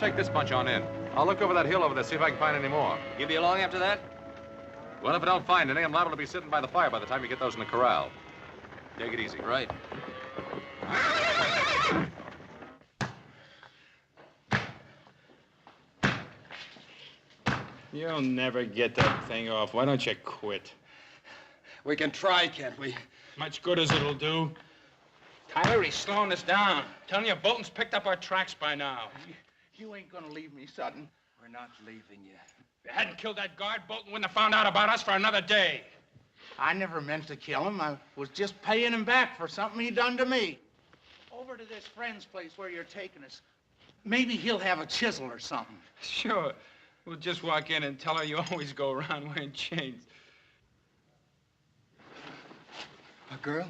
take this bunch on in. I'll look over that hill over there, see if I can find any more. You be along after that? Well, if I don't find any, I'm liable to be sitting by the fire by the time you get those in the corral. Take it easy. Right. You'll never get that thing off. Why don't you quit? We can try, can't we? Much good as it'll do. Tyler, he's slowing us down. Telling you, Bolton's picked up our tracks by now. You ain't gonna leave me, Sutton. We're not leaving you. If you hadn't killed that guard, Bolton wouldn't have found out about us for another day. I never meant to kill him. I was just paying him back for something he done to me. Over to this friend's place where you're taking us. Maybe he'll have a chisel or something. Sure. We'll just walk in and tell her you always go around wearing chains. A girl?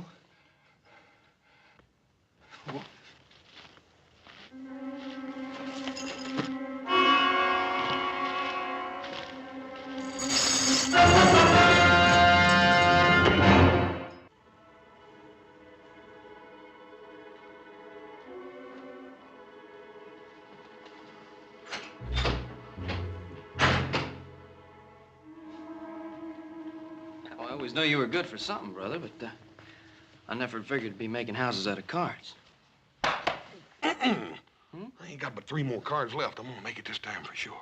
I always knew you were good for something, brother, but I never figured to be making houses out of cards. I ain't got but 3 more cards left. I'm gonna make it this time for sure.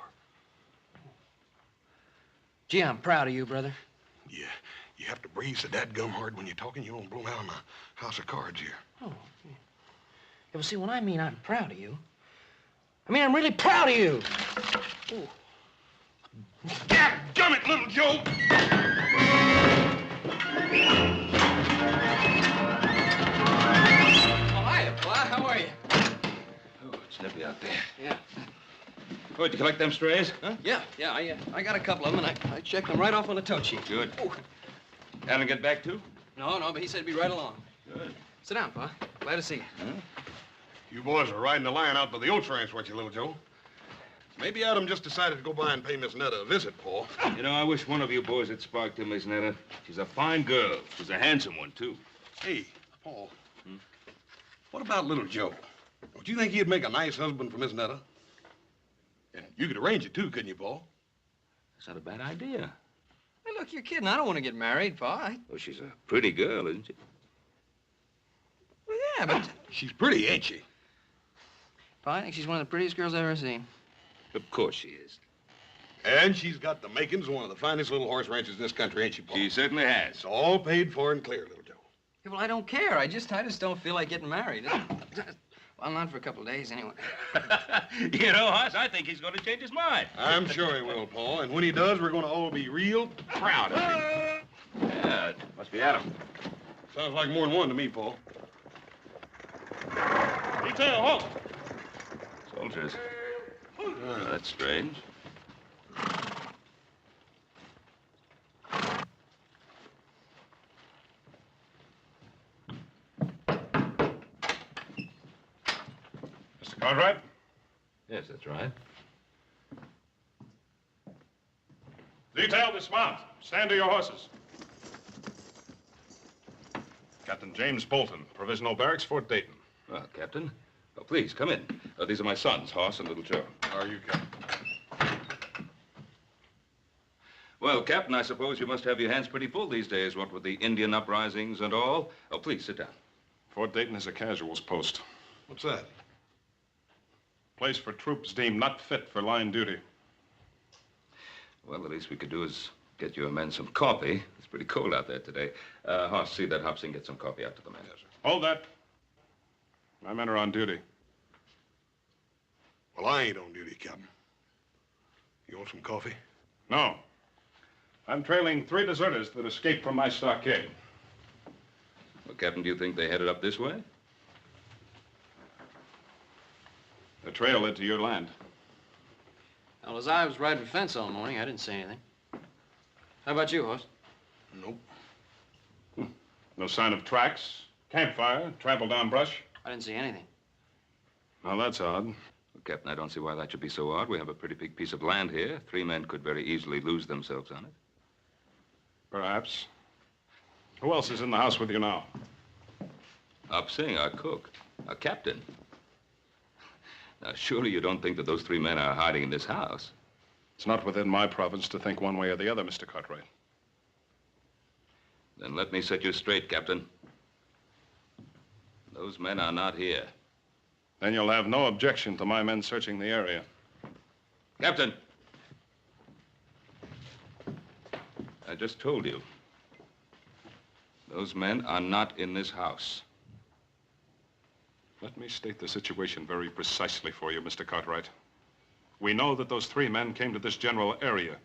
Gee, I'm proud of you, brother. Yeah, you have to breathe so dadgum hard when you're talking. You don't blow out of my house of cards here. Oh, yeah. Yeah, well, see, when I mean I'm proud of you, I mean I'm really proud of you. Ooh. Dadgummit, little Joe! Oh, hiya, Fly. How are you? Oh, it's nippy out there. Yeah. Oh, did you collect them strays? Huh? Yeah. I got a couple of them, and I checked them right off on the tow sheet. Good. Ooh. Having to get back too? No, but he said he'd be right along. Good. Sit down, Pa. Glad to see you. Huh? You boys are riding the line out by the old ranch, weren't you, little Joe? Maybe Adam just decided to go by and pay Miss Netta a visit, Paul. You know, I wish one of you boys had sparked to Miss Netta. She's a fine girl. She's a handsome one, too. Hey, Paul. What about little Joe? Don't you think he'd make a nice husband for Miss Netta? And you could arrange it, too, couldn't you, Paul? That's not a bad idea. Hey, look, you're kidding. I don't want to get married, Pa. Well, she's a pretty girl, isn't she? Well, yeah, but... She's pretty, ain't she? Pa, I think she's one of the prettiest girls I've ever seen. Of course she is. And she's got the makings of one of the finest little horse ranches in this country, ain't she, Paul? She certainly has. It's all paid for and clear, little Joe. Yeah, well, I don't care. I just don't feel like getting married. Well, not for a couple of days, anyway. You know, Hoss, I think he's going to change his mind. I'm sure he will, Paul. And when he does, we're going to all be real proud of him. Yeah, it must be Adam. Sounds like more than one to me, Paul. Detail, halt! Soldiers. Oh, that's strange. Mr. Cartwright? Yes, that's right. Detail, dismount. Stand to your horses. Captain James Bolton, Provisional Barracks, Fort Dayton. Well, Captain. Oh, please, come in. These are my sons, Hoss and Little Joe. How are you, Captain? Well, Captain, I suppose you must have your hands pretty full these days, what with the Indian uprisings and all. Oh, please, sit down. Fort Dayton is a casuals post. What's that? Place for troops deemed not fit for line duty. Well, the least we could do is get your men some coffee. It's pretty cold out there today. Hoss, see that Hobson get some coffee out to the men. Yes, sir. Hold that. My men are on duty. Well, I ain't on duty, Captain. You want some coffee? No. I'm trailing 3 deserters that escaped from my stockade. Well, Captain, do you think they headed up this way? The trail led to your land. Well, as I was riding the fence all morning, I didn't see anything. How about you, Hoss? Nope. No sign of tracks, campfire, trampled down brush. I didn't see anything. Now, that's odd. Well, Captain, I don't see why that should be so odd. We have a pretty big piece of land here. 3 men could very easily lose themselves on it. Perhaps. Who else is in the house with you now? Up Singh, our cook. Our captain. Now, surely you don't think that those 3 men are hiding in this house? It's not within my province to think one way or the other, Mr. Cartwright. Then let me set you straight, Captain. Those men are not here. Then you'll have no objection to my men searching the area. Captain! I just told you. Those men are not in this house. Let me state the situation very precisely for you, Mr. Cartwright. We know that those 3 men came to this general area.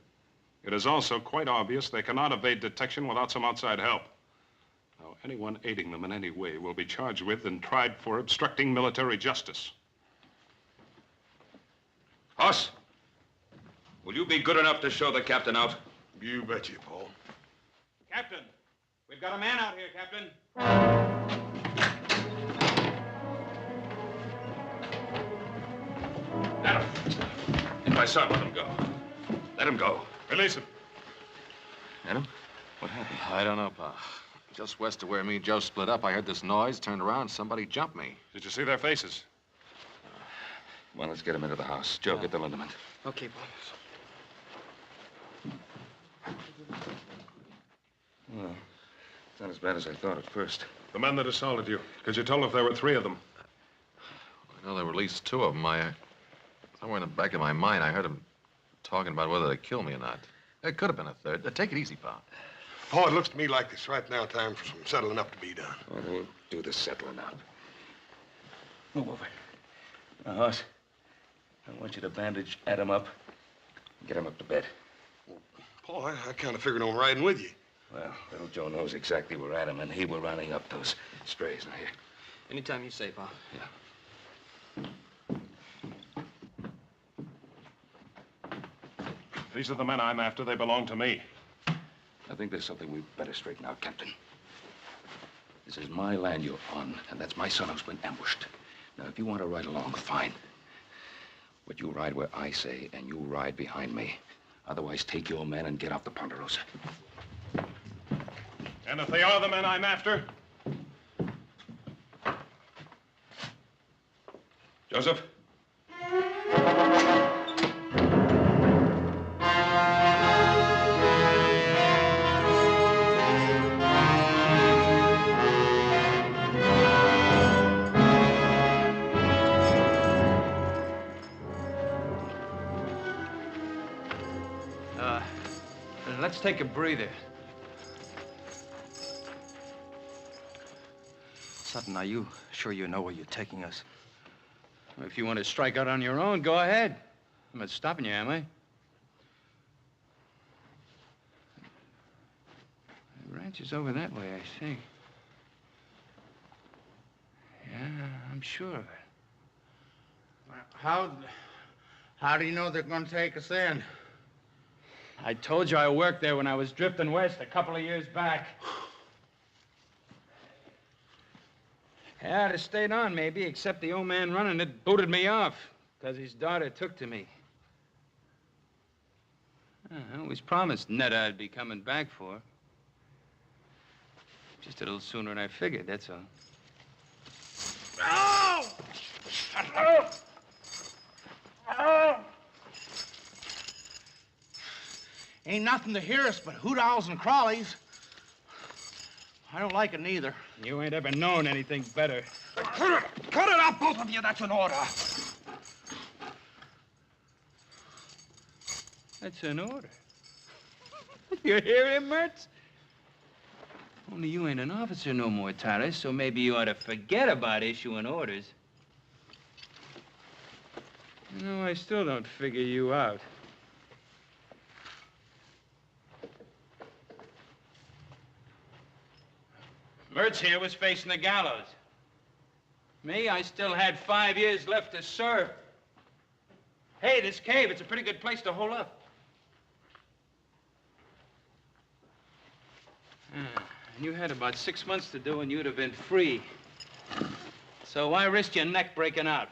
It is also quite obvious they cannot evade detection without some outside help. Now, anyone aiding them in any way will be charged with and tried for obstructing military justice. Hoss, will you be good enough to show the captain out? You betcha, Paul. Captain, we've got a man out here, Captain. Adam, if my son, let him go. Let him go. Release him. Adam, what happened? I don't know, Pa. Just west of where me and Joe split up, I heard this noise, turned around, somebody jumped me. Did you see their faces? Come on, let's get him into the house. Joe, get the liniment. Okay, Paul. Well, it's not as bad as I thought at first. The men that assaulted you. Could you tell if there were 3 of them? I know there were at least 2 of them. Somewhere in the back of my mind, I heard them talking about whether they'd kill me or not. There could have been a 3rd. Take it easy, Pa. Paul, it looks to me like it's right now time for some settling up to be done. Well, we'll do the settling up. Move over. Now, Hoss, I want you to bandage Adam up and get him up to bed. Paul, I kind of figured on riding with you. Well, little Joe knows exactly where Adam and he were rounding up those strays. Now, here. Anytime you say, Pa. Yeah. These are the men I'm after. They belong to me. I think there's something we'd better straighten out, Captain. This is my land you're on, and that's my son who's been ambushed. Now, if you want to ride along, fine. But you ride where I say, and you ride behind me. Otherwise, take your men and get off the Ponderosa. And if they are the men I'm after? Joseph? Let's take a breather. Sutton, are you sure you know where you're taking us? If you want to strike out on your own, go ahead. I'm not stopping you, am I? The ranch is over that way, I think. Yeah, I'm sure of it. How do you know they're going to take us in? I told you I worked there when I was drifting west a couple of years back. Yeah, I'd have stayed on, maybe, except the old man running it booted me off because his daughter took to me. I always promised Netta I'd be coming back for her. Just a little sooner than I figured, that's all. Oh! Oh! Oh! Ain't nothing to hear us but hoot owls and crawlies. I don't like it neither. You ain't ever known anything better. Cut it out, both of you. That's an order. That's an order. You hear him, Mertz? Only you ain't an officer no more, Tyler, so maybe you ought to forget about issuing orders. You know, I still don't figure you out. Mertz here was facing the gallows. Me, I still had 5 years left to serve. Hey, this cave, it's a pretty good place to hole up. And you had about 6 months to do and you'd have been free. So why risk your neck breaking out?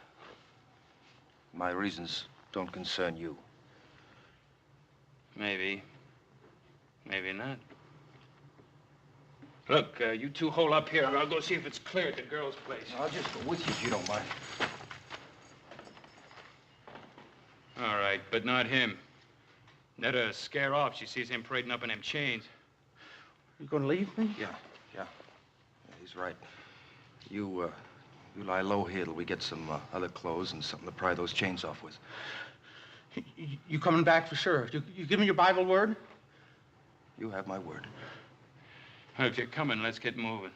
My reasons don't concern you. Maybe. Maybe not. Look, you two hole up here. I'll go see if it's clear at the girl's place. I'll just go with you if you don't mind. right, but not him. Netta'll scare off. She sees him parading up in them chains. You gonna leave me? Yeah, he's right. You lie low here till we get some other clothes and something to pry those chains off with. You coming back for sure? You give me your Bible word? You have my word. Well, if you're coming, let's get moving.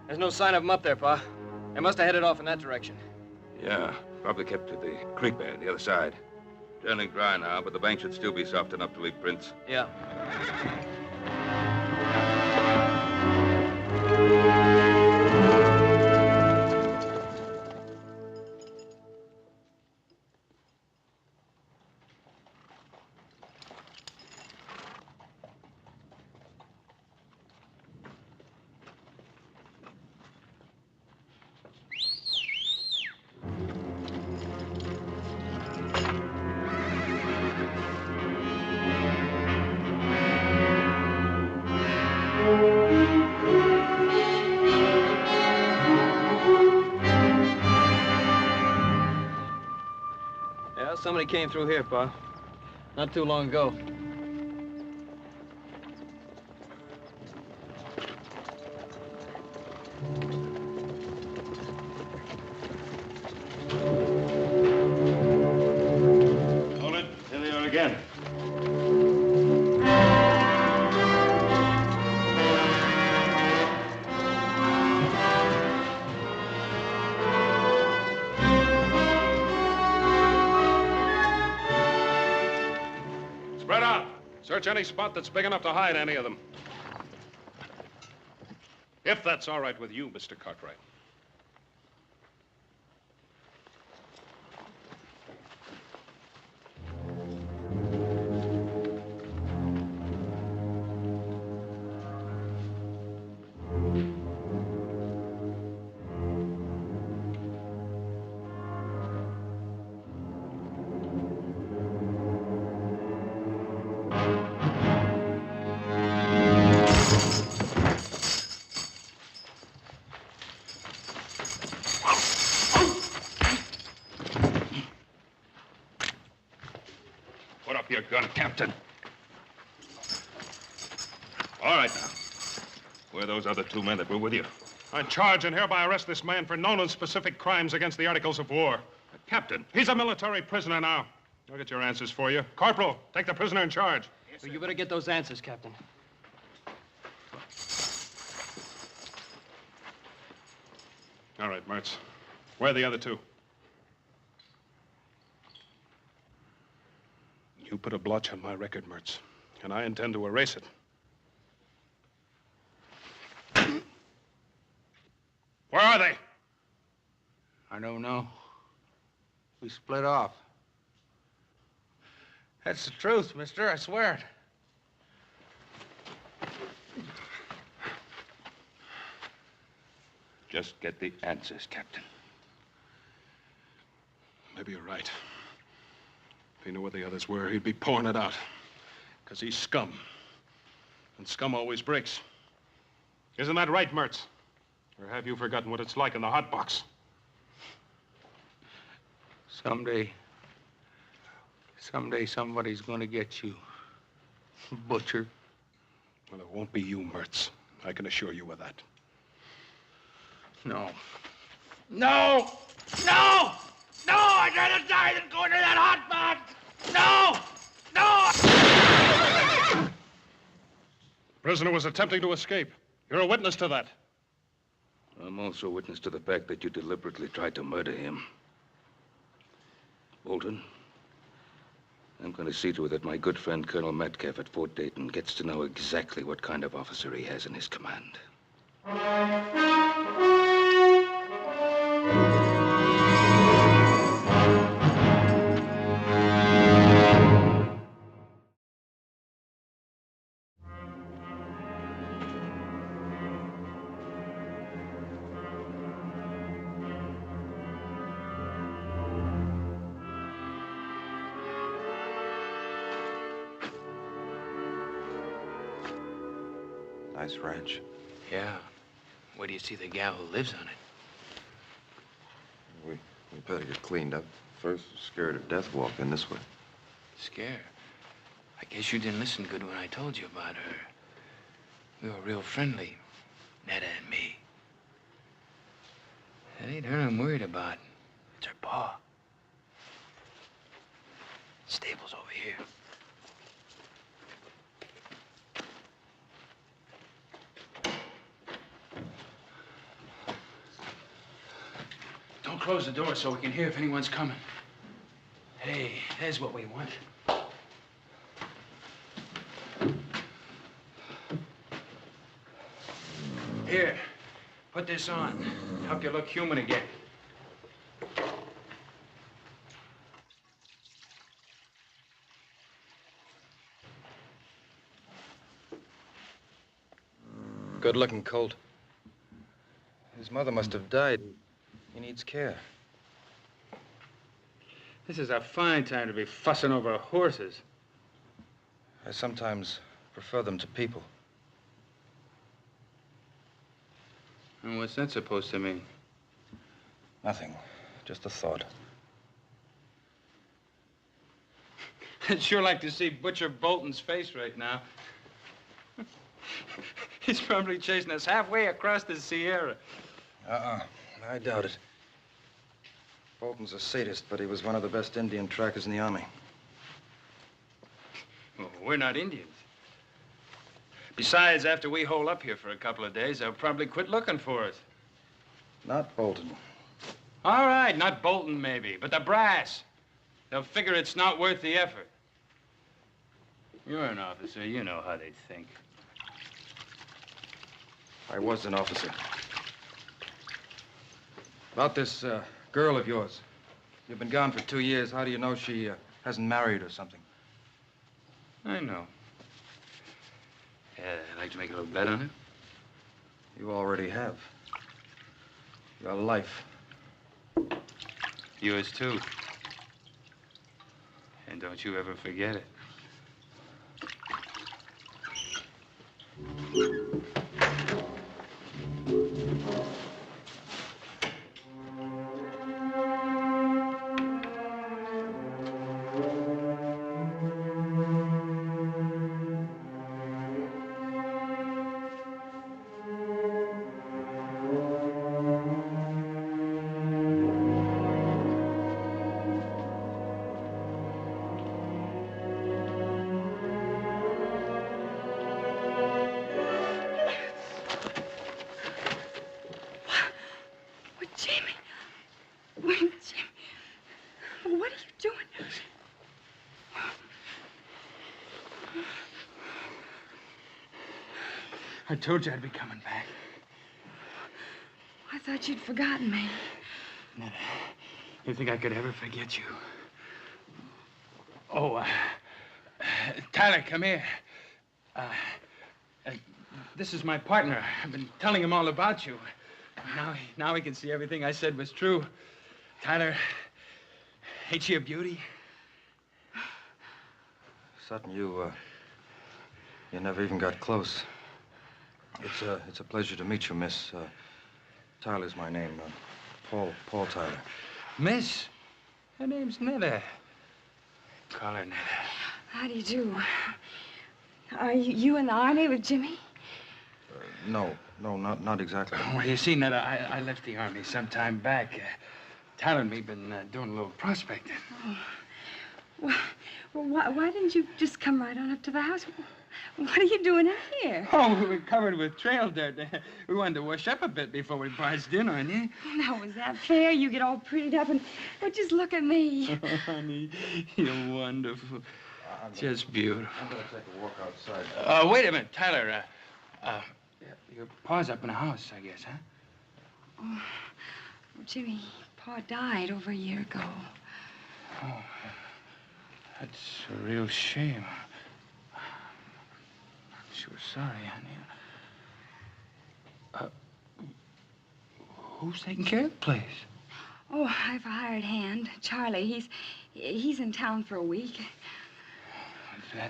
There's no sign of them up there, Pa. They must have headed off in that direction. Yeah, probably kept to the creek bed, the other side. Turning dry now, but the bank should still be soft enough to leave prints. Yeah. Yeah, somebody came through here, Pa. Not too long ago. Hold it. Here they are again. Spread out. Search any spot that's big enough to hide any of them. If that's all right with you, Mr. Cartwright. Put up your gun, Captain. All right, now. Where are those other two men that were with you? I charge and hereby arrest this man for known and specific crimes against the Articles of War. Captain, he's a military prisoner now. I'll get your answers for you. Corporal, take the prisoner in charge. Well, you better get those answers, Captain. All right, Mertz. Where are the other two? You put a blotch on my record, Mertz, and I intend to erase it. Where are they? I don't know. We split off. That's the truth, mister. I swear it. Just get the answers, Captain. Maybe you're right. If he knew where the others were, he'd be pouring it out. Because he's scum. And scum always breaks. Isn't that right, Mertz? Or have you forgotten what it's like in the hot box? Someday somebody's gonna get you, butcher. Well, it won't be you, Mertz. I can assure you of that. No. No! No! No! I'd rather die than go into that hot box! No! No! The prisoner was attempting to escape. You're a witness to that. I'm also a witness to the fact that you deliberately tried to murder him. Bolton, I'm going to see to it that my good friend Colonel Metcalf at Fort Dayton gets to know exactly what kind of officer he has in his command. Nice ranch. Yeah. Where do you see the gal who lives on it? We better get cleaned up. First, scared to death walked in this way. Scare. I guess you didn't listen good when I told you about her. We were real friendly, Netta and me. It ain't her I'm worried about. It's her pa. Stable's over here. Don't close the door so we can hear if anyone's coming. Hey, there's what we want. Here, put this on. Help you look human again. Good-looking colt. His mother must have died. He needs care. This is a fine time to be fussing over horses. I sometimes prefer them to people. And what's that supposed to mean? Nothing. Just a thought. I'd sure like to see Butcher Bolton's face right now. He's probably chasing us halfway across the Sierra. I doubt it. Bolton's a sadist, but he was one of the best Indian trackers in the Army. Well, we're not Indians. Besides, after we hole up here for a couple of days, they'll probably quit looking for us. Not Bolton. All right, not Bolton, maybe, but the brass. They'll figure it's not worth the effort. You're an officer. You know how they think. I was an officer. About this girl of yours. You've been gone for 2 years. How do you know she hasn't married or something? I know. I'd like to make a little bet on it. You already have. Your life. Yours, too. And don't you ever forget it. I told you I'd be coming back. I thought you'd forgotten me. Netta, you think I could ever forget you? Oh, Tyler, come here. This is my partner. I've been telling him all about you. Now he can see everything I said was true. Tyler, ain't she a beauty? Sutton, you never even got close. It's a pleasure to meet you, Miss. Tyler's my name. Paul Tyler. Miss? Her name's Netta. Call her Netta. How do you do? Are you in the Army with Jimmy? No, not exactly. Well, you see, Netta, I left the Army some time back. Tyler and me been doing a little prospecting. Oh. Well, why didn't you just come right on up to the house? What are you doing out here? Oh, we were covered with trail dirt. We wanted to wash up a bit before we barged in on you. Now, was that fair? You get all prettied up and... Well, just look at me. Oh, honey, you're wonderful. Just beautiful. I'm gonna take a walk outside. Wait a minute, Tyler. Your pa's up in the house, I guess, huh? Oh, Jimmy, Pa died over a year ago. Oh, that's a real shame. I'm sure sorry, honey. Who's taking care of the place? Oh, I've a hired hand, Charlie. He's in town for a week.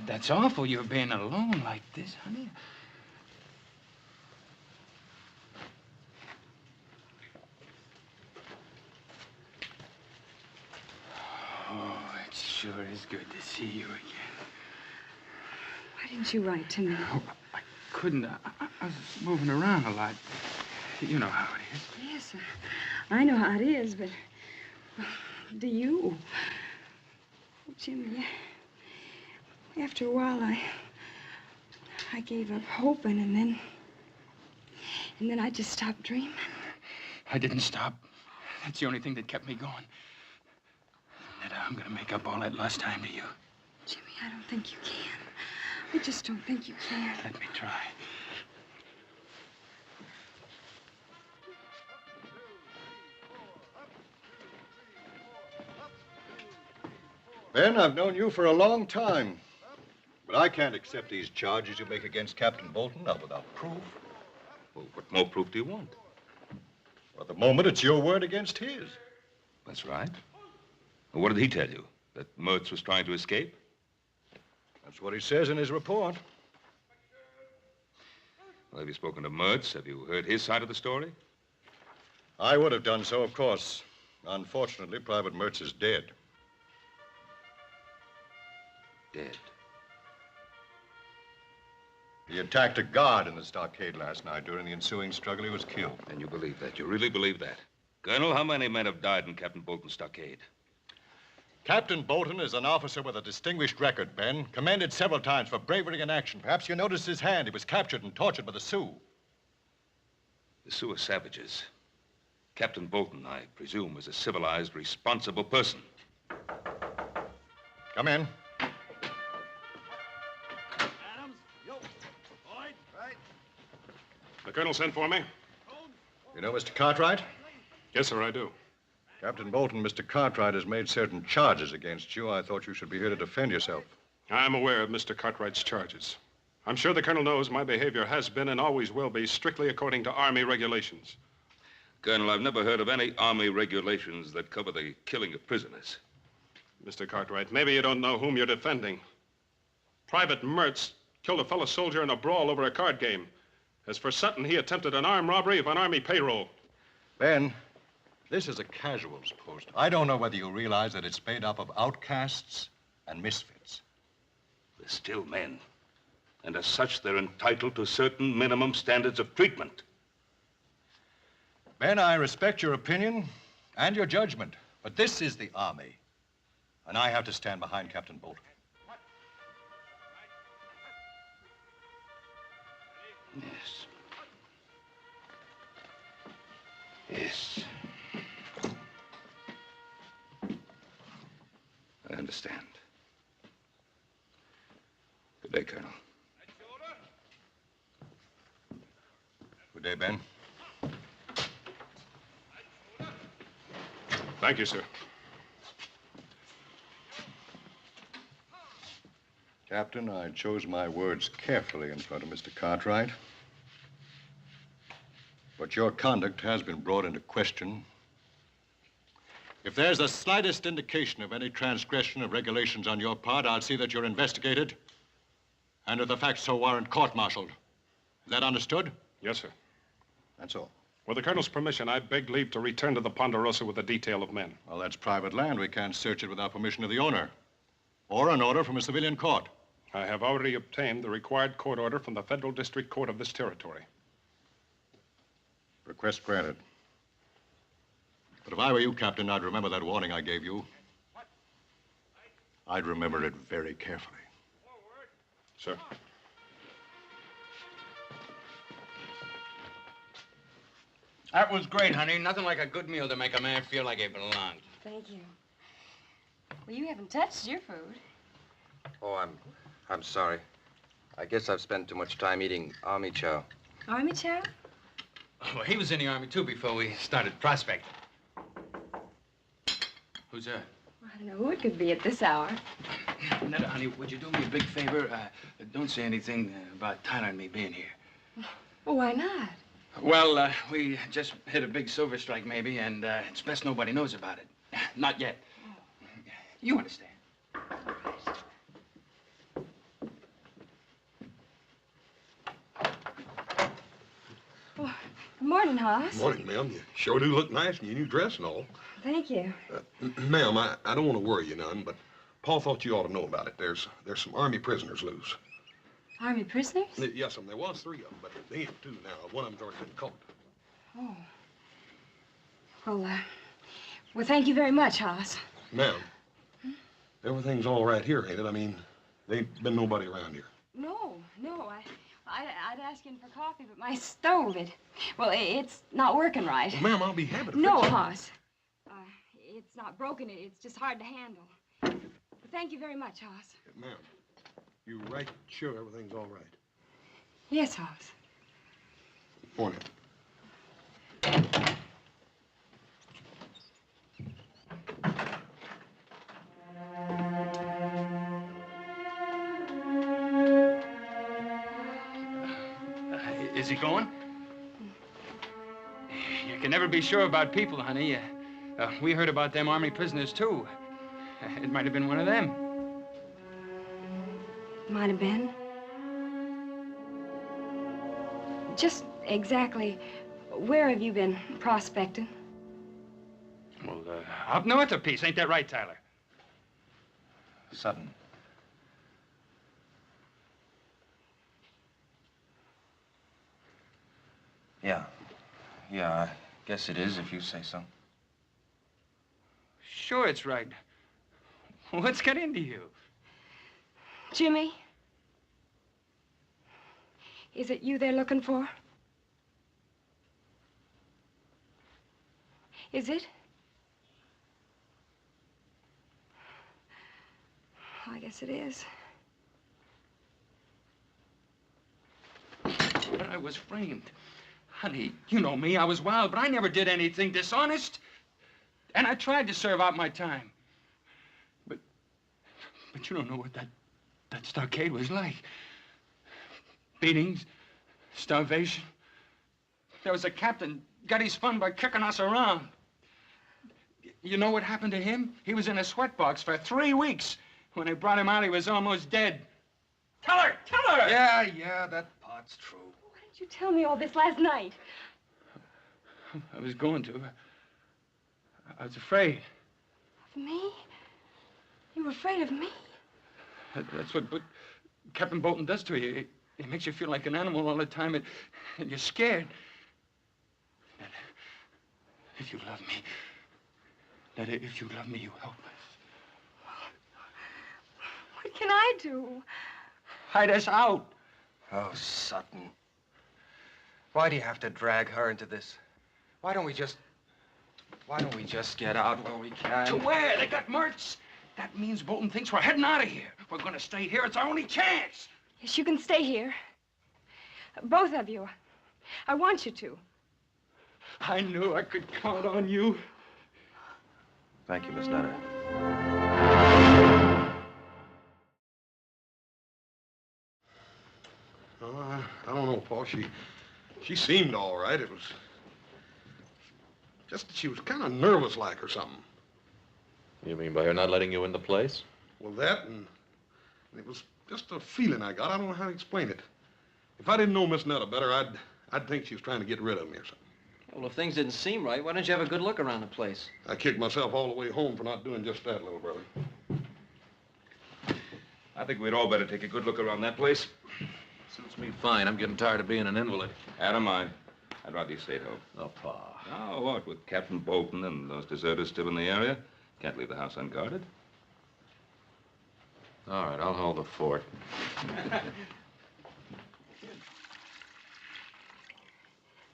That's awful, you're being alone like this, honey. It sure is good to see you again. Why didn't you write to me? Oh, I couldn't. I was moving around a lot. You know how it is. Yes, I know how it is, but do you? Jimmy, after a while, I gave up hoping, and then I just stopped dreaming. I didn't stop. That's the only thing that kept me going. Netta, I'm gonna make up all that lost time to you. Jimmy, I don't think you can. I just don't think you can. Let me try. Ben, I've known you for a long time. But I can't accept these charges you make against Captain Bolton, not without proof. Well, what more proof do you want? Well, at the moment, it's your word against his. That's right. Well, what did he tell you? That Mertz was trying to escape? That's what he says in his report. Well, have you spoken to Mertz? Have you heard his side of the story? I would have done so, of course. Unfortunately, Private Mertz is dead. Dead. He attacked a guard in the stockade last night. During the ensuing struggle, he was killed. And you believe that? You really believe that? Colonel, how many men have died in Captain Bolton's stockade? Captain Bolton is an officer with a distinguished record, Ben. Commended several times for bravery in action. Perhaps you noticed his hand. He was captured and tortured by the Sioux. The Sioux are savages. Captain Bolton, I presume, is a civilized, responsible person. Come in. The colonel sent for me? You know Mr. Cartwright? Yes, sir, I do. Captain Bolton, Mr. Cartwright has made certain charges against you. I thought you should be here to defend yourself. I'm aware of Mr. Cartwright's charges. I'm sure the colonel knows my behavior has been and always will be strictly according to Army regulations. Colonel, I've never heard of any Army regulations that cover the killing of prisoners. Mr. Cartwright, maybe you don't know whom you're defending. Private Mertz killed a fellow soldier in a brawl over a card game. As for Sutton, he attempted an armed robbery of an Army payroll. Ben, this is a casuals post. I don't know whether you realize that it's made up of outcasts and misfits. They're still men. And as such, they're entitled to certain minimum standards of treatment. Ben, I respect your opinion and your judgment, but this is the Army, and I have to stand behind Captain Bolton. Yes. Yes. I understand. Good day, Colonel. Good day, Ben. Thank you, sir. Captain, I chose my words carefully in front of Mr. Cartwright. But your conduct has been brought into question. If there's the slightest indication of any transgression of regulations on your part, I'll see that you're investigated and if the facts so warrant, court-martialed. Is that understood? Yes, sir. That's all. With the colonel's permission, I beg leave to return to the Ponderosa with a detail of men. Well, that's private land. We can't search it without permission of the owner or an order from a civilian court. I have already obtained the required court order from the Federal District Court of this territory. Request granted. But if I were you, Captain, I'd remember that warning I gave you. I'd remember it very carefully. Sir. That was great, honey. Nothing like a good meal to make a man feel like he belonged. Thank you. Well, you haven't touched your food. Oh, I'm sorry. I guess I've spent too much time eating army chow. Army chow? Well, he was in the Army, too, before we started prospecting. Who's that? I don't know who it could be at this hour. Netta, honey, would you do me a big favor? Don't say anything about Tyler and me being here. Well, why not? Well, we just hit a big silver strike, maybe, and it's best nobody knows about it. Not yet. You understand. Well, good morning, Hoss. Morning, ma'am. You sure do look nice in your new dress and all. Thank you. Ma'am, I don't want to worry you none, but Paul thought you ought to know about it. There's some Army prisoners loose. Army prisoners? Yes, there was 3 of them, but they ain't 2 now. One of them's already been caught. Oh. Well, thank you very much, Hoss. Ma'am, everything's all right here, ain't it? I mean, there ain't been nobody around here. No. I'd ask in for coffee, but my stove, it's not working right. Well, ma'am, I'll be happy to No, fix it. Hoss. It's not broken. It's just hard to handle. Thank you very much, Hoss. Ma'am, you right sure everything's all right? Yes, Hoss. Morning. Is he going? You can never be sure about people, honey. We heard about them Army prisoners, too. It might have been one of them. Might have been. Just exactly where have you been prospecting? Well, up north a piece. Ain't that right, Tyler? Sutton. Yeah, I guess it is if you say so. Sure, it's right. What's got into you? Jimmy? Is it you they're looking for? Is it? I guess it is. But I was framed. Honey, you know me. I was wild, but I never did anything dishonest. And I tried to serve out my time. But you don't know what that stockade was like. Beatings, starvation. There was a captain, got his fun by kicking us around. You know what happened to him? He was in a sweatbox for 3 weeks. When they brought him out, he was almost dead. Tell her! Tell her! Yeah, that part's true. Why didn't you tell me all this last night? I was going to. I was afraid. Of me? You were afraid of me? That's what Captain Bolton does to you. It makes you feel like an animal all the time, and you're scared. If you love me, if you love me, you help us. What can I do? Hide us out. Oh, Sutton. Why do you have to drag her into this? Why don't we just get out while we can? To where? They got Mertz. That means Bolton thinks we're heading out of here. We're going to stay here. It's our only chance. Yes, you can stay here. Both of you. I want you to. I knew I could count on you. Thank you, Miss Nutter. I don't know, Paul. She seemed all right. It was just that she was kind of nervous like or something. You mean by her not letting you in the place? Well, that and it was just a feeling I got. I don't know how to explain it. If I didn't know Miss Nutter better, I'd think she was trying to get rid of me or something. Well, if things didn't seem right, why don't you have a good look around the place? I kicked myself all the way home for not doing just that, little brother. I think we'd all better take a good look around that place. Suits me fine. I'm getting tired of being an invalid. Adam, I'd rather you stayed home. Oh, Pa. Now, what, with Captain Bolton and those deserters still in the area? Can't leave the house unguarded. All right, I'll hold the fort.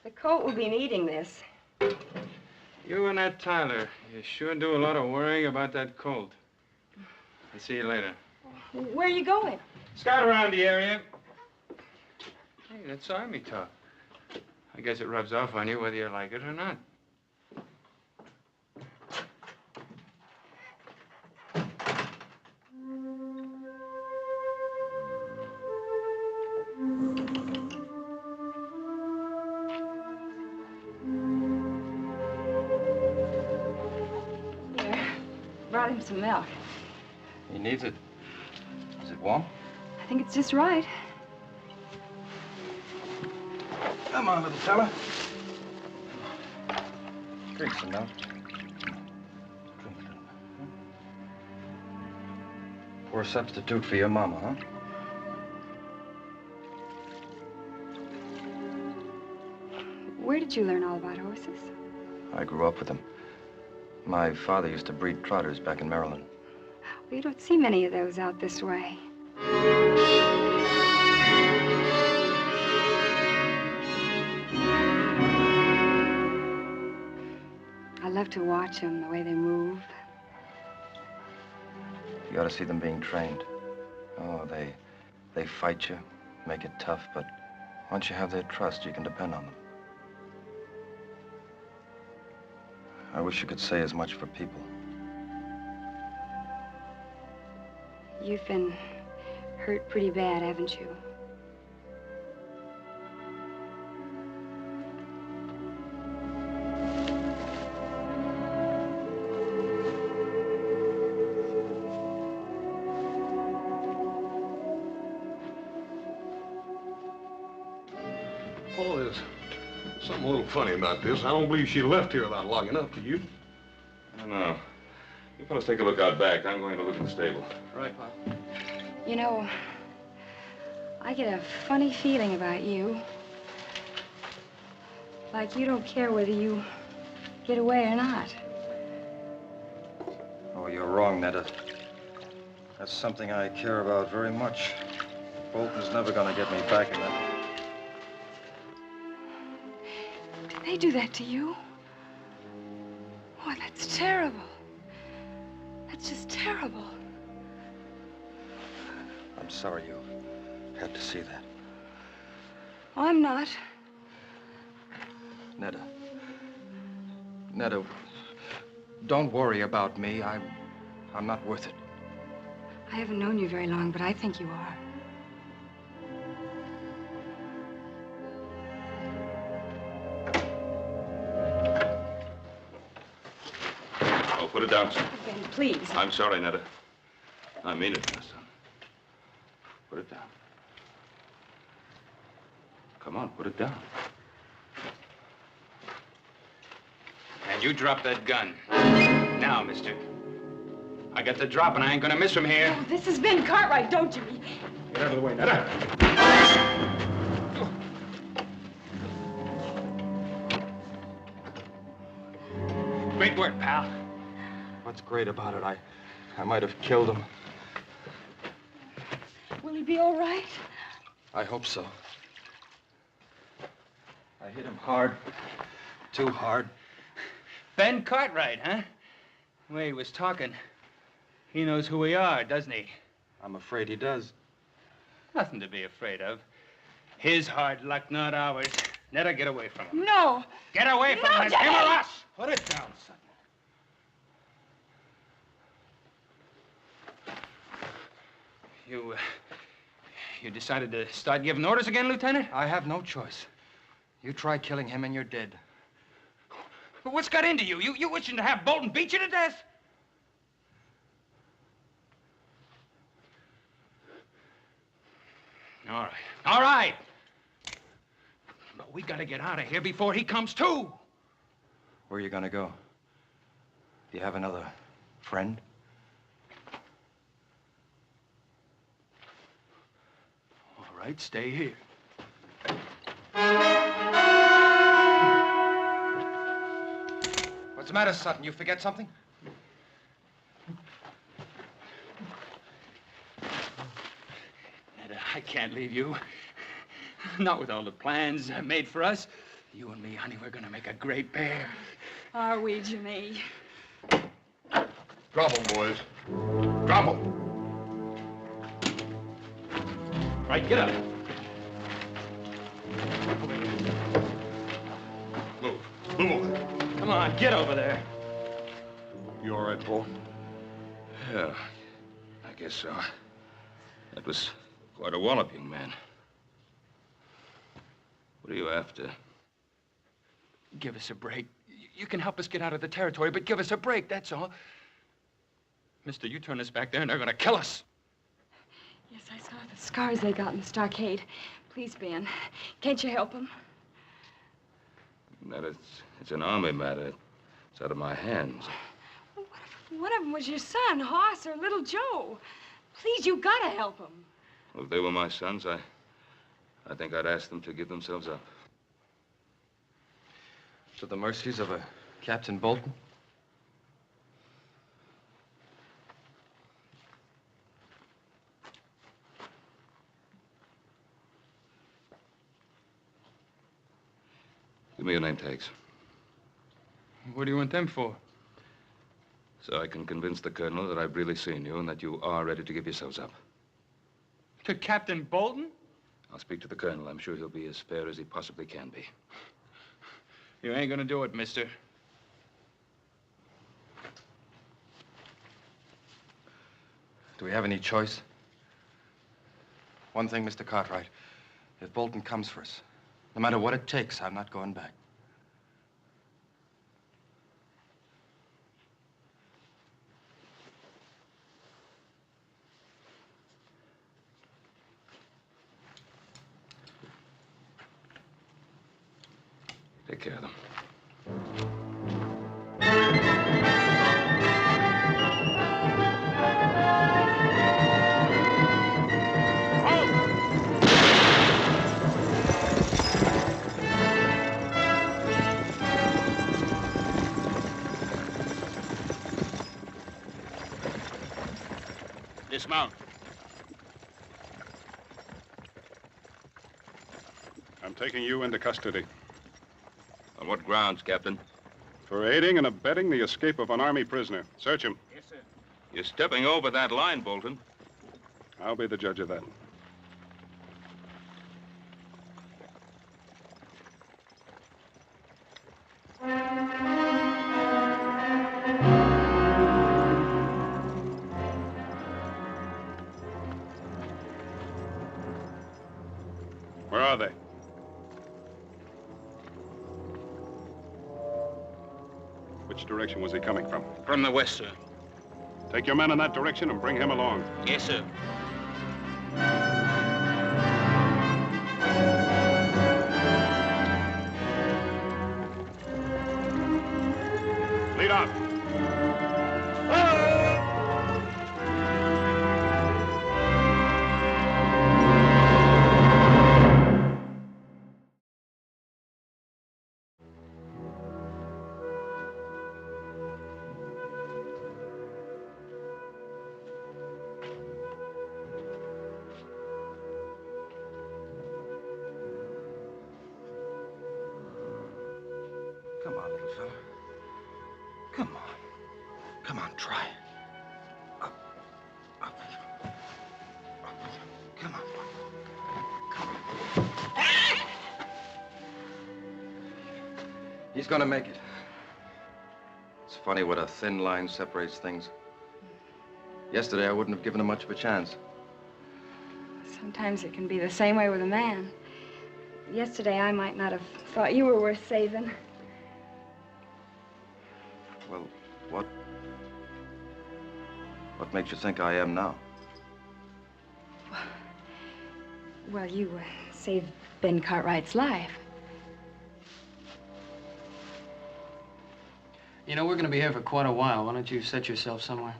The coat will be needing this. You and that Tyler, you sure do a lot of worrying about that colt. I'll see you later. Where are you going? Scout around the area. Hey, that's Army talk. I guess it rubs off on you whether you like it or not. Brought him some milk. He needs it. Is it warm? I think it's just right. Come on, little fella. Drink some milk. Drink a little. Poor substitute for your mama, huh? Where did you learn all about horses? I grew up with them. My father used to breed trotters back in Maryland. Well, you don't see many of those out this way. I love to watch them, the way they move. You ought to see them being trained. Oh, they fight you, make it tough, but once you have their trust, you can depend on them. I wish you could say as much for people. You've been hurt pretty bad, haven't you? Paul, there's something a little funny about this. I don't believe she left here without logging up, do you? I don't know. You fellas take a look out back. I'm going to look in the stable. Right, Pop. You know, I get a funny feeling about you. Like you don't care whether you get away or not. Oh, you're wrong, Netta. That's something I care about very much. Bolton's never gonna get me back in that. Did they do that to you? Oh, that's terrible. That's just terrible. I'm sorry you had to see that. Oh, I'm not. Netta. Netta, don't worry about me. I'm not worth it. I haven't known you very long, but I think you are. Oh, put it down, son. Ben, please. I'm sorry, Netta. I mean it, my son. Put it down. Come on, put it down. And you drop that gun. Now, mister. I got the drop and I ain't gonna miss from here. Oh, this is Ben Cartwright, don't you? Get out of the way, Netta. Great work, pal. What's great about it? I might have killed him. Will he be all right? I hope so. I hit him hard. Too hard. Ben Cartwright, huh? The way he was talking. He knows who we are, doesn't he? I'm afraid he does. Nothing to be afraid of. His hard luck, not ours. Netta, get away from him. No. Get away from him. It's him or us. Put it down, son. You decided to start giving orders again, Lieutenant? I have no choice. You try killing him and you're dead. But what's got into you? You wishing to have Bolton beat you to death? All right. All right. But we gotta get out of here before he comes too. Where are you gonna go? Do you have another friend? All right, stay here. What's the matter, Sutton? You forget something? Netta, I can't leave you. Not with all the plans made for us. You and me, honey, we're gonna make a great pair. Are we, Jimmy? Drop 'em, boys. Drop 'em. Right, get up. Move. Move over. Come on, get over there. You all right, Paul? Yeah, I guess so. That was quite a wallop, young man. What are you after? Give us a break. You can help us get out of the territory, but give us a break, that's all. Mister, you turn us back there and they're gonna kill us. Yes, I saw the scars they got in the stockade. Please, Ben, can't you help them? That it's an army matter. It's out of my hands. Well, what if one of them was your son, Hoss, or little Joe? Please, you gotta help them. Well, if they were my sons, I think I'd ask them to give themselves up. To the mercies of a Captain Bolton? Give me your name tags. What do you want them for? So I can convince the colonel that I've really seen you and that you are ready to give yourselves up. To Captain Bolton? I'll speak to the colonel. I'm sure he'll be as fair as he possibly can be. You ain't gonna do it, mister. Do we have any choice? One thing, Mr. Cartwright. If Bolton comes for us, no matter what it takes, I'm not going back. Take care of them. Dismount. I'm taking you into custody. On what grounds, Captain? For aiding and abetting the escape of an Army prisoner. Search him. Yes, sir. You're stepping over that line, Bolton. I'll be the judge of that. Where are they? Which direction was he coming from? From the west, sir. Take your men in that direction and bring him along. Yes, sir. Lead out. Come on, little fella. Come on. Come on, try. Up. Up. Up. Come on. Come on. He's gonna make it. It's funny what a thin line separates things. Yesterday, I wouldn't have given him much of a chance. Sometimes it can be the same way with a man. Yesterday, I might not have thought you were worth saving. Well, what makes you think I am now? Well, you saved Ben Cartwright's life. You know, we're going to be here for quite a while. Why don't you set yourself somewhere?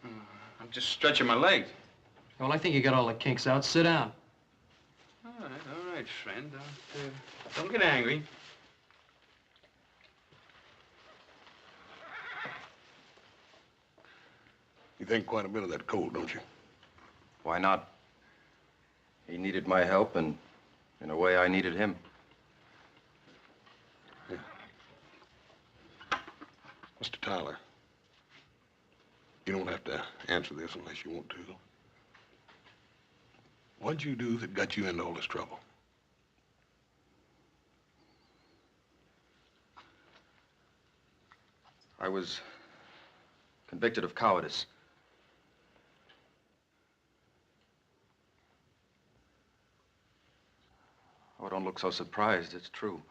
I'm just stretching my legs. Well, I think you got all the kinks out. Sit down. All right, friend. Don't get angry. You think quite a bit of that colt, don't you? Why not? He needed my help, and in a way, I needed him. Yeah. Mr. Tyler, you don't have to answer this unless you want to. What'd you do that got you into all this trouble? I was convicted of cowardice. Oh, don't look so surprised. It's true.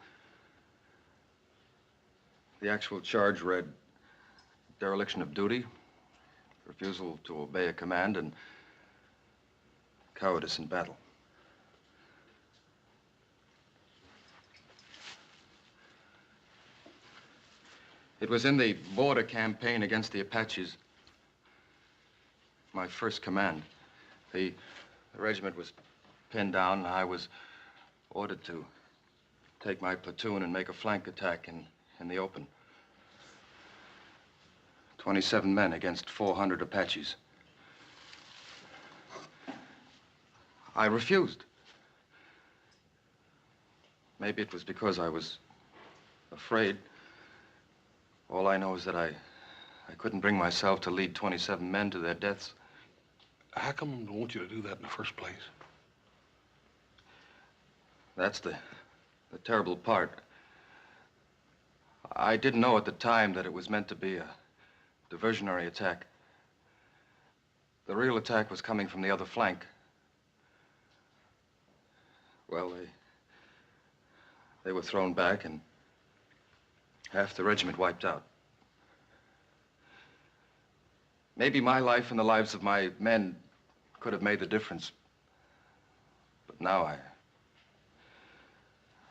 The actual charge read dereliction of duty, refusal to obey a command, and cowardice in battle. It was in the border campaign against the Apaches. My first command. The regiment was pinned down, and I was ordered to take my platoon and make a flank attack in the open. 27 men against 400 Apaches. I refused. Maybe it was because I was afraid. All I know is that I couldn't bring myself to lead 27 men to their deaths. How come they want you to do that in the first place? That's the terrible part. I didn't know at the time that it was meant to be a diversionary attack. The real attack was coming from the other flank. Well, they were thrown back and half the regiment wiped out. Maybe my life and the lives of my men could have made the difference. But now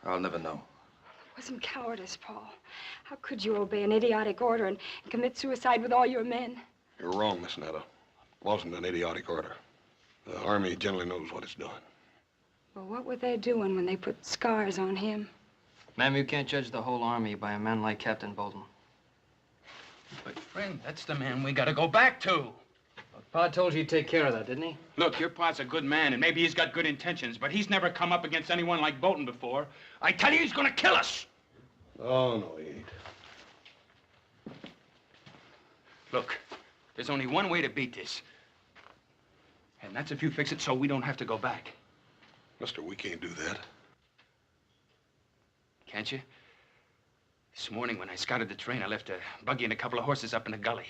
I'll never know. It wasn't cowardice, Paul. How could you obey an idiotic order and commit suicide with all your men? You're wrong, Miss Netta. It wasn't an idiotic order. The Army generally knows what it's doing. Well, what were they doing when they put scars on him? Ma'am, you can't judge the whole Army by a man like Captain Bolton. But, friend, that's the man we gotta go back to. Pa told you he'd take care of that, didn't he? Look, your pa's a good man, and maybe he's got good intentions, but he's never come up against anyone like Bolton before. I tell you, he's gonna kill us. Oh, no, he ain't. Look, there's only one way to beat this. And that's if you fix it so we don't have to go back. Mister, we can't do that. Can't you? This morning when I scouted the train, I left a buggy and a couple of horses up in the gully.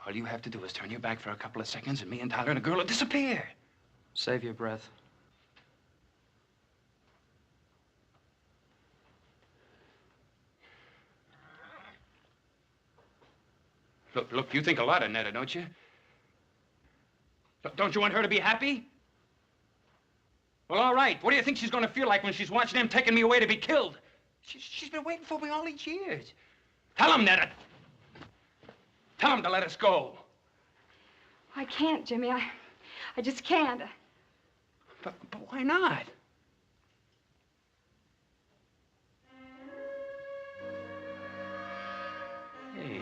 All you have to do is turn your back for a couple of seconds, and me and Tyler and a girl will disappear. Save your breath. Look, you think a lot of Netta, don't you? Look, don't you want her to be happy? Well, all right. What do you think she's going to feel like when she's watching them taking me away to be killed? She's been waiting for me all these years. Tell him, Netta. Tell him to let us go. I can't, Jimmy. I just can't. But why not? Hey.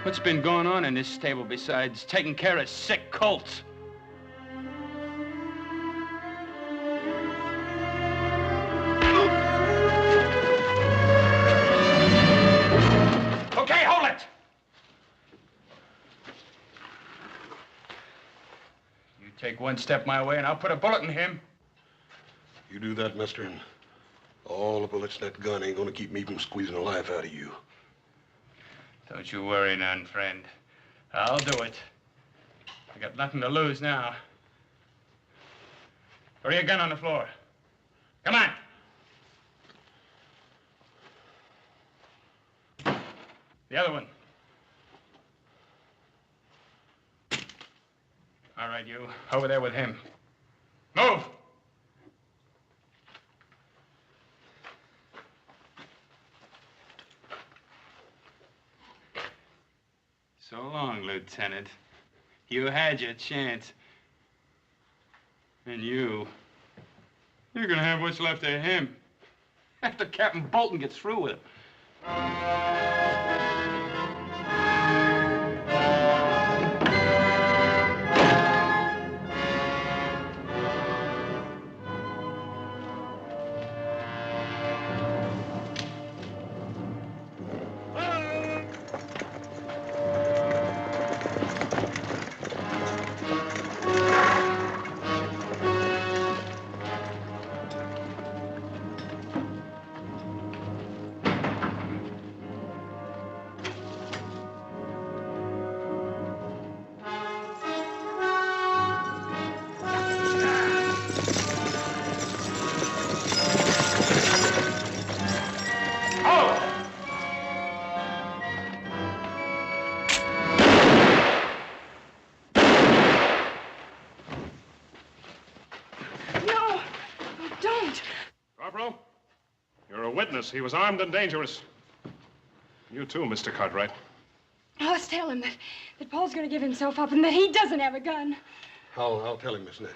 What's been going on in this stable besides taking care of sick colts? Okay, hold it! You take one step my way and I'll put a bullet in him. You do that, mister, and all the bullets in that gun ain't gonna keep me from squeezing the life out of you. Don't you worry none, friend. I'll do it. I got nothing to lose now. Throw your gun on the floor. Come on. The other one. All right, you. Over there with him. Move! So long, Lieutenant. You had your chance. And you're gonna have what's left of him after Captain Bolton gets through with him. He was armed and dangerous. You too, Mr. Cartwright. I must tell him that Paul's going to give himself up and that he doesn't have a gun. I'll tell him, Miss Nettie,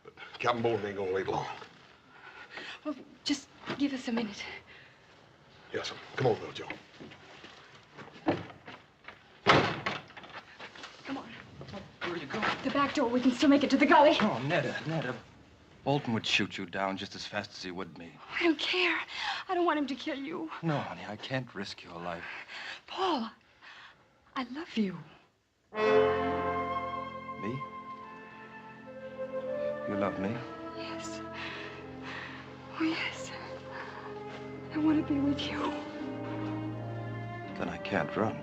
but Captain Bolton ain't gonna wait long. Well, just give us a minute. Yes, sir. Come on, little Joe. Come on. Where are you going? The back door. We can still make it to the gully. Oh, Netta. Bolton would shoot you down just as fast as he would me. I don't care. I don't want him to kill you. No, honey, I can't risk your life. Paul, I love you. Me? You love me? Yes. Oh, yes. I want to be with you. Then I can't run.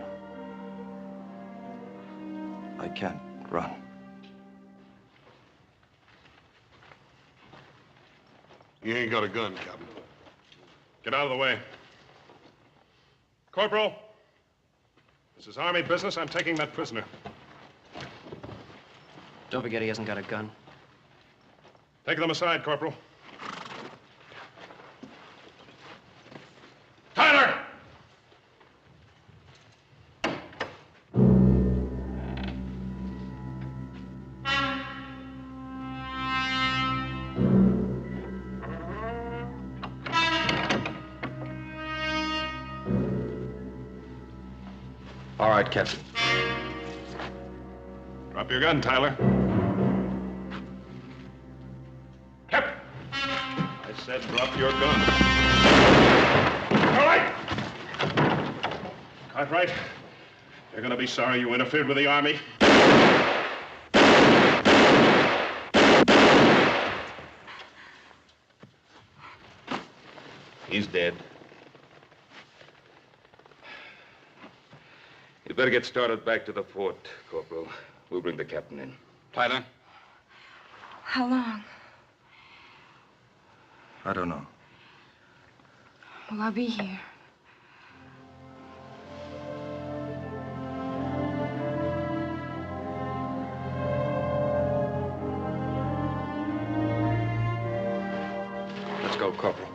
I can't run. You ain't got a gun, Captain. Get out of the way. Corporal, this is Army business. I'm taking that prisoner. Don't forget he hasn't got a gun. Take them aside, Corporal. Tyler! All right, Captain. Drop your gun, Tyler. Captain! I said drop your gun. All right! Cartwright, you're gonna be sorry you interfered with the Army. He's dead. You better get started back to the fort, Corporal. We'll bring the captain in. Tyler? How long? I don't know. Well, I'll be here. Let's go, Corporal.